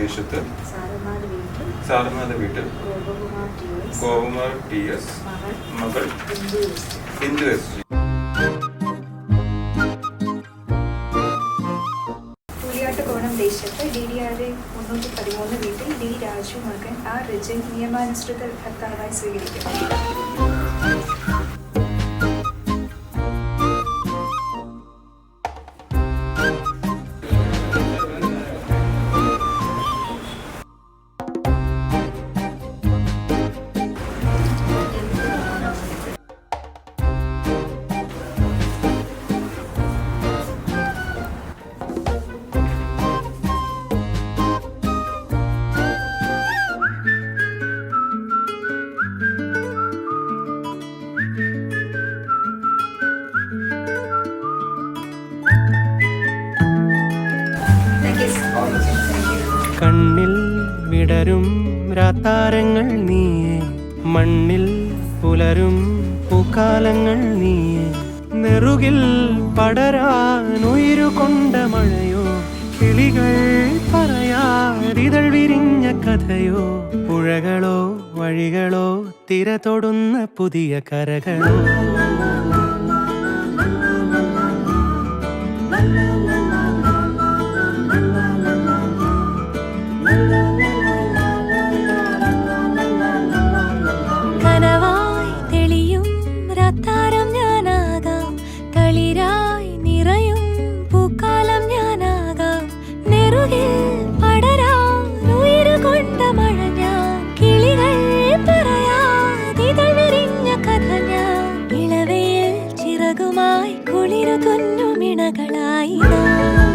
ദേശത്ത് സാരനാഥ വീട്ടിൽ ഗോപകുമാർ TS മകൾ ഹിന്ദു SG. പുലിയാട്ടുകോണം ദേശത്ത് DDR 313 വീട്ടിൽ D. രാജു മകൻ R. രജൻ നിയമാനുസൃത ഭർത്താവായി സ്വീകരിക്കുന്നു. കണ്ണിൽ വിടരും രാത്താരങ്ങൾ നീയേ, മണ്ണിൽ പുലരും പൂക്കാലങ്ങൾ നീയേ, നെറുകിൽ പടരാനുയിരുകൊണ്ട മഴയോ, കിളികൾ പറയാതിതൾ വിരിഞ്ഞ കഥയോ, പുഴകളോ വഴികളോ തിര തൊടുന്ന പുതിയ കരകളോ. കനവായി തെളിയും രാത്താരം ഞാനാകാം, കളിരായി നിറയും പൂക്കാലം ഞാനാകാം, നെറുകിൽ പടരാനുയിരുകൊണ്ട മഴ ഞാൻ, കിളികൾ പറയാതിതൾ വിരിഞ്ഞ കഥ ഞാൻ, ഇളവയിൽ ചിറകുമായി കുളിരു തുന്നുമിണകളായി നാം.